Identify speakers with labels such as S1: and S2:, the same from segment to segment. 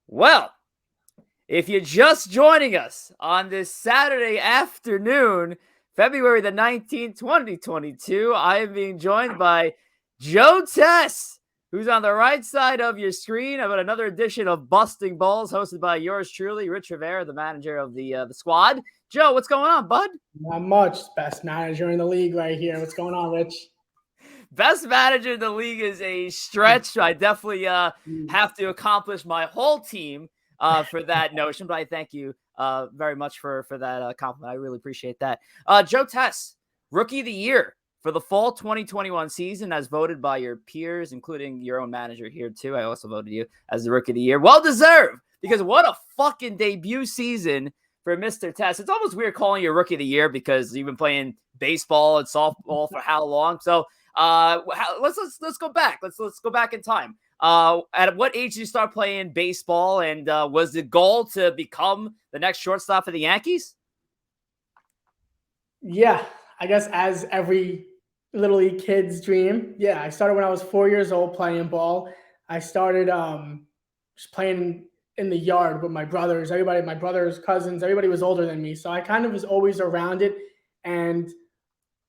S1: Well, if you're just joining us on this Saturday afternoon, February the 19th, 2022, I am being joined by Joe Tess, who's on the right side of your screen about another edition of Busting Balls, hosted by yours truly, Rich Rivera, the manager of the squad. Joe, what's going on, bud?
S2: Not much. Best manager in the league right here. What's going on, Rich?
S1: Best manager in the league is a stretch. I definitely have to accomplish my whole team for that notion, but I thank you very much for that compliment. I really appreciate that. Joe Tess, Rookie of the Year for the fall 2021 season, as voted by your peers, including your own manager here too. I also voted you as the Rookie of the Year. Well deserved, because what a fucking debut season for Mr. Tess. It's almost weird calling you Rookie of the Year because you've been playing baseball and softball for how long? So let's go back. Let's go back in time. At what age did you start playing baseball, and was the goal to become the next shortstop for the Yankees?
S2: Yeah, I guess as every little league kid's dream. Yeah, I started when I was 4 years old playing ball. I started just playing in the yard with my brothers. Everybody, my brothers, cousins, everybody was older than me, so I kind of was always around it, and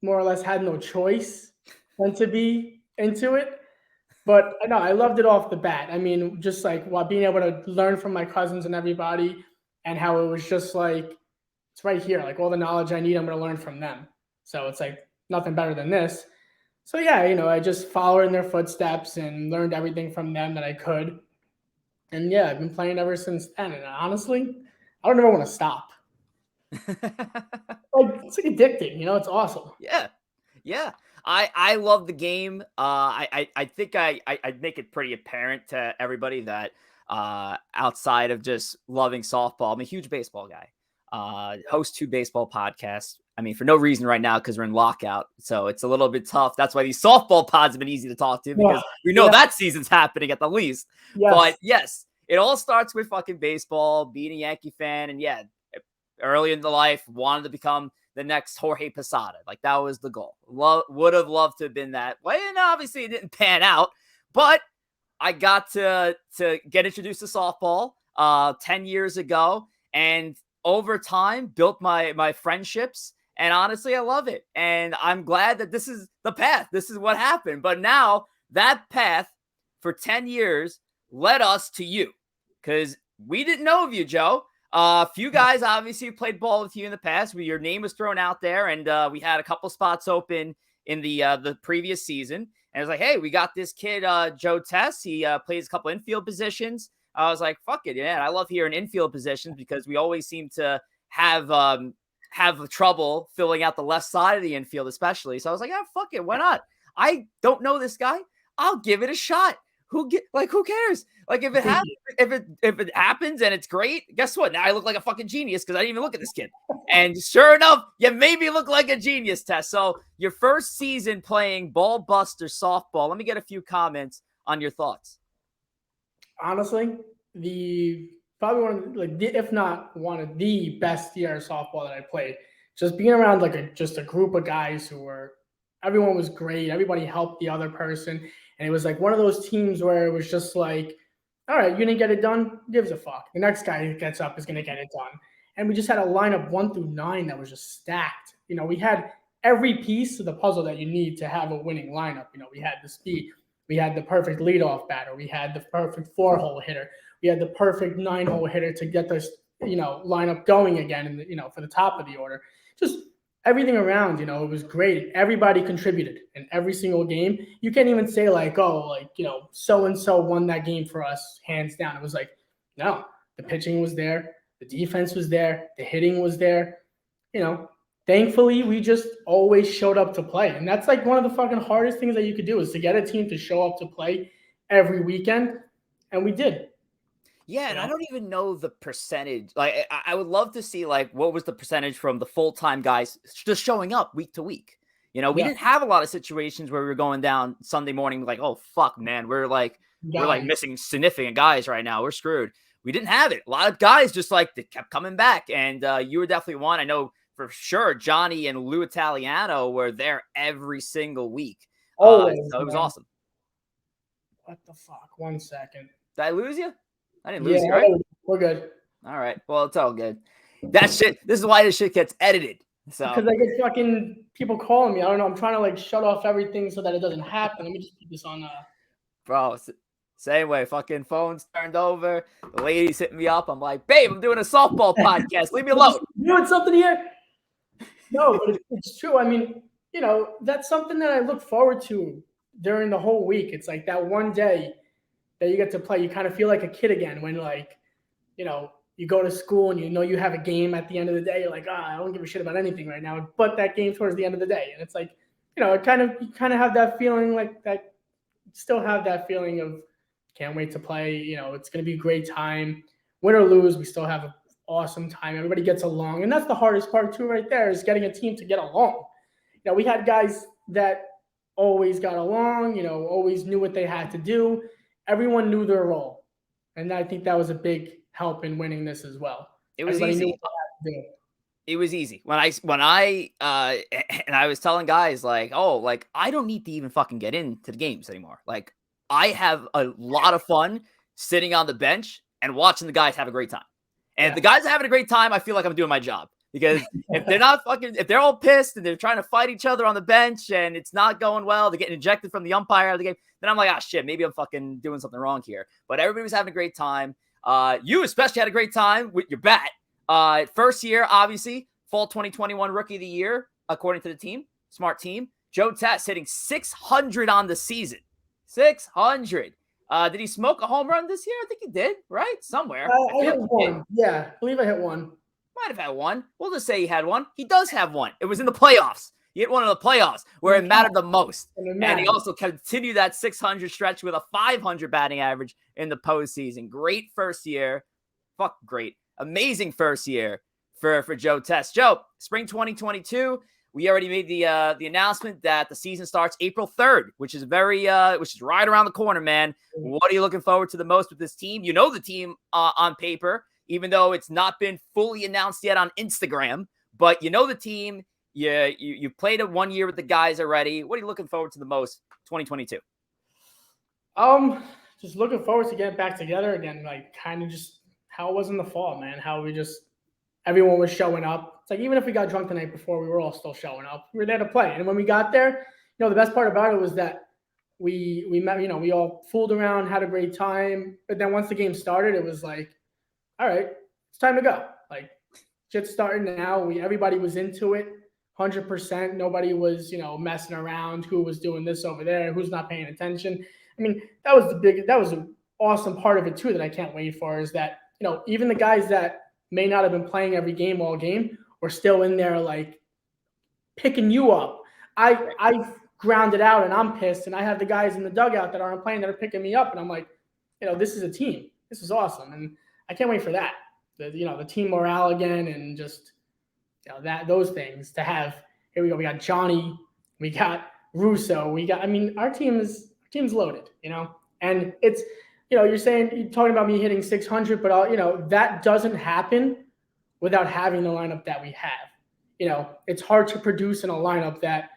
S2: more or less had no choice than to be into it. But no, I loved it off the bat. I mean, just like while being able to learn from my cousins and everybody, and how it was just like it's right here, like all the knowledge I need, I'm going to learn from them. So it's like nothing better than this. So yeah, I just followed in their footsteps and learned everything from them that I could. And yeah, I've been playing ever since then. And honestly, I don't ever want to stop. Like it's like addicting, it's awesome.
S1: Yeah. Yeah. I love the game. I think I'd make it pretty apparent to everybody that outside of just loving softball, I'm a huge baseball guy. Host 2 baseball podcasts. I mean, for no reason right now because we're in lockout, so it's a little bit tough. That's why these softball pods have been easy to talk to because we know that season's happening at the least.
S2: Yes.
S1: But yes, it all starts with fucking baseball, being a Yankee fan, and yeah, early in the life wanted to become the next Jorge Posada. Like that was the goal. Would have loved to have been that way, and obviously it didn't pan out. But I got to get introduced to softball 10 years ago, and over time built my friendships. And honestly, I love it. And I'm glad that this is the path. This is what happened. But now that path for 10 years led us to you, because we didn't know of you, Joe. A few guys obviously played ball with you in the past. Your name was thrown out there, and we had a couple spots open in the previous season. And I was like, hey, we got this kid, Joe Tess. He plays a couple infield positions. I was like, fuck it, yeah. I love hearing infield positions because we always seem to have trouble filling out the left side of the infield, especially. So I was like, fuck it, why not? I don't know this guy. I'll give it a shot. Who cares? Like if it happens, if it happens and it's great, guess what? Now I look like a fucking genius because I didn't even look at this kid. And sure enough, you made me look like a genius, Tess. So your first season playing Ballbusters softball. Let me get a few comments on your thoughts.
S2: Honestly, probably one of if not one of the best year of softball that I played. Just being around just a group of guys everyone was great. Everybody helped the other person. And it was like one of those teams where it was just like, all right, you didn't get it done? Who gives a fuck? The next guy who gets up is going to get it done. And we just had a lineup 1 through 9 that was just stacked. We had every piece of the puzzle that you need to have a winning lineup. We had the speed. We had the perfect leadoff batter. We had the perfect 4-hole hitter. We had the perfect 9-hole hitter to get this, lineup going again, and for the top of the order. Just everything around, it was great. Everybody contributed in every single game. You can't even say so-and-so won that game for us, hands down. It was like, no, the pitching was there. The defense was there. The hitting was there. Thankfully, we just always showed up to play. And that's like one of the fucking hardest things that you could do is to get a team to show up to play every weekend. And we did.
S1: Yeah, and I don't even know the percentage. Like, I would love to see, like, what was the percentage from the full-time guys just showing up week to week? We didn't have a lot of situations where we were going down Sunday morning like, oh, fuck, man, we're missing significant guys right now. We're screwed. We didn't have it. A lot of guys just, they kept coming back, and you were definitely one. I know for sure Johnny and Lou Italiano were there every single week. So it was awesome.
S2: What the fuck? 1 second.
S1: Did I lose you? I didn't
S2: Yeah,
S1: lose you, right?
S2: we're good.
S1: All right. Well, it's all good. That shit. This is why this shit gets edited. So
S2: Because I get fucking people calling me. I don't know. I'm trying to like shut off everything so that it doesn't happen. Let me just put this on.
S1: bro, same way. Fucking phone's turned over. The lady's hitting me up. I'm like, babe, I'm doing a softball podcast. Leave me alone.
S2: Doing something here? No, but it's true. I mean, that's something that I look forward to during the whole week. It's like that one day that you get to play. You kind of feel like a kid again when, like, you go to school and you have a game at the end of the day. You're like, I don't give a shit about anything right now, but that game towards the end of the day. And it's like, you kind of have that feeling like that. Still have that feeling of can't wait to play. It's going to be a great time. Win or lose, we still have an awesome time. Everybody gets along, and that's the hardest part too, right there, is getting a team to get along. We had guys that always got along. Always knew what they had to do. Everyone knew their role, and I think that was a big help in winning this as well.
S1: It was
S2: Everybody
S1: easy.
S2: knew what they had to do.
S1: It was easy when I and I was telling guys like, oh, like I don't need to even fucking get into the games anymore. Like I have a lot of fun sitting on the bench and watching the guys have a great time. And if the guys are having a great time, I feel like I'm doing my job. Because if they're not if they're all pissed and they're trying to fight each other on the bench and it's not going well, they're getting ejected from the umpire of the game, then I'm like, shit, maybe I'm fucking doing something wrong here. But everybody was having a great time. You especially had a great time with your bat. First year, obviously, fall 2021 Rookie of the Year, according to the team. Smart team. Joe Tess hitting 600 on the season. 600. Did he smoke a home run this year? I think he did, right? Somewhere.
S2: I hit one. Yeah, I believe I hit one.
S1: Might have had one. We'll just say he had one. He does have one. It was in the playoffs. He hit one in the playoffs where it mattered the most. And he also continued that 600 stretch with a 500 batting average in the postseason. Great first year. Fuck great. Amazing first year for Joe Tess. Joe, spring 2022, we already made the announcement that the season starts April 3rd, which is right around the corner, man. What are you looking forward to the most with this team? You know the team on paper, even though it's not been fully announced yet on Instagram, but you know the team. You played it 1 year with the guys already. What are you looking forward to the most 2022?
S2: Just looking forward to getting back together again, like kind of just how it was in the fall, man. How everyone was showing up. It's like even if we got drunk the night before, we were all still showing up. We were there to play. And when we got there, the best part about it was that we met, we all fooled around, had a great time. But then once the game started, it was like, all right, it's time to go. Like shit's starting now. Everybody was into it 100%. Nobody was, messing around, who was doing this over there, who's not paying attention. I mean, that was an awesome part of it too that I can't wait for, is that, even the guys that may not have been playing every game all game were still in there like picking you up. I've grounded out and I'm pissed, and I have the guys in the dugout that aren't playing that are picking me up, and I'm like, this is a team. This is awesome, and I can't wait for that. The team morale again, and just those things to have. Here we go. We got Johnny. We got Russo. Our team's loaded. And it's. You're talking about me hitting 600, but that doesn't happen without having the lineup that we have. It's hard to produce in a lineup that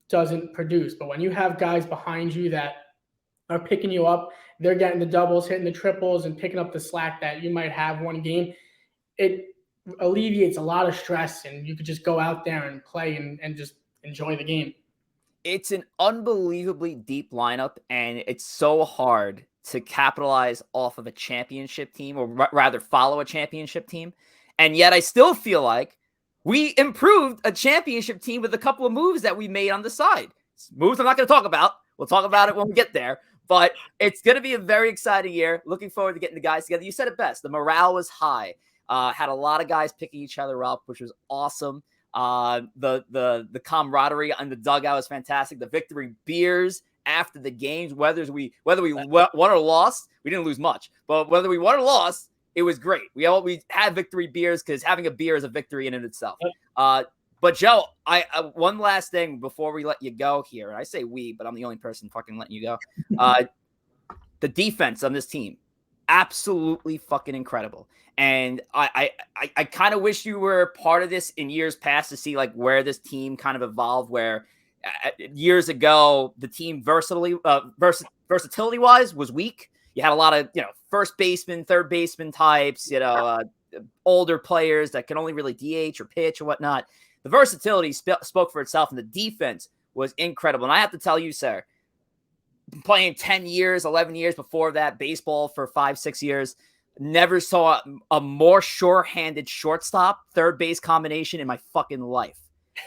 S2: doesn't produce. But when you have guys behind you that are picking you up, they're getting the doubles, hitting the triples, and picking up the slack that you might have one game, it alleviates a lot of stress, and you could just go out there and play and just enjoy the game.
S1: It's an unbelievably deep lineup, and it's so hard to capitalize off of a championship team, or rather follow a championship team. And yet I still feel like we improved a championship team with a couple of moves that we made on the side. Moves I'm not going to talk about. We'll talk about it when we get there. But it's going to be a very exciting year. Looking forward to getting the guys together. You said it best. The morale was high. Had a lot of guys picking each other up, which was awesome. The camaraderie on the dugout was fantastic. The victory beers after the games, whether we won or lost, we didn't lose much, but whether we won or lost, it was great. We had victory beers because having a beer is a victory in and itself. But Joe, I one last thing before we let you go here, and I say we, but I'm the only person fucking letting you go. The defense on this team, absolutely fucking incredible. And I kind of wish you were part of this in years past to see like where this team kind of evolved, where years ago the team versatility wise was weak. you had a lot of, first baseman, third baseman types, older players that can only really DH or pitch or whatnot. The versatility spoke for itself, and the defense was incredible. And I have to tell you, sir, playing 10 years, 11 years before that, baseball for 5-6 years, never saw a more sure-handed shortstop, third base combination in my fucking life.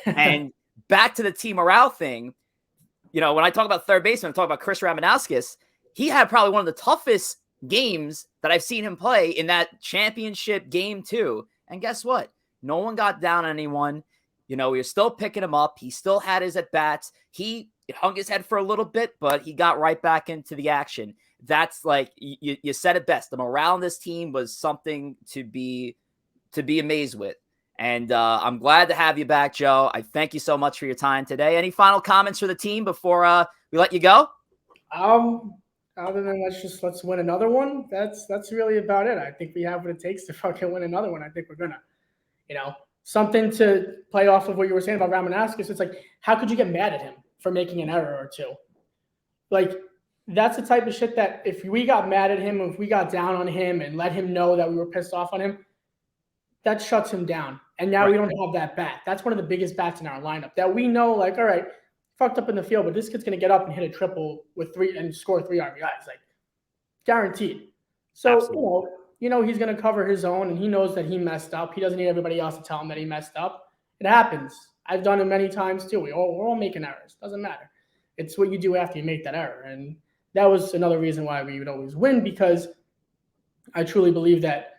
S1: And back to the team morale thing, when I talk about third baseman, I'm talking about Chris Ramanauskas. He had probably one of the toughest games that I've seen him play in that championship game too. And guess what? No one got down on anyone. We were still picking him up. He still had his at-bats. He hung his head for a little bit, but he got right back into the action. That's like, you said it best. The morale on this team was something to be amazed with. And I'm glad to have you back, Joe. I thank you so much for your time today. Any final comments for the team before we let you go?
S2: Other than let's win another one. That's really about it. I think we have what it takes to fucking win another one. I think we're gonna, something to play off of what you were saying about Ramanauskas. It's like, how could you get mad at him for making an error or two? Like, that's the type of shit that if we got mad at him, if we got down on him and let him know that we were pissed off on him, that shuts him down. And now we don't have that bat. That's one of the biggest bats in our lineup that we know, like, all right, fucked up in the field, but this kid's going to get up and hit a triple with 3 and score 3 RBIs, like guaranteed. So,
S1: Absolutely.
S2: He's going to cover his own, and he knows that he messed up. He doesn't need everybody else to tell him that he messed up. It happens. I've done it many times too. We're all making errors. Doesn't matter. It's what you do after you make that error. And that was another reason why we would always win, because I truly believe that,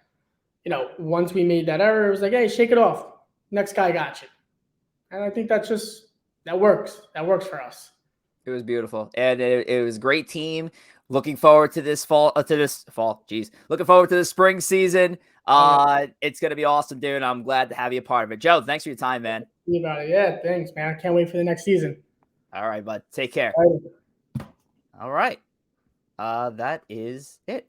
S2: once we made that error, it was like, hey, shake it off. Next guy got you. And I think that works. That works for us.
S1: It was beautiful. And it was a great team. Looking forward to this fall. Looking forward to the spring season. It's going to be awesome, dude. I'm glad to have you a part of it. Joe, thanks for your time, man.
S2: Yeah, thanks, man. I can't wait for the next season.
S1: All right, bud. Take care. All right. That is it.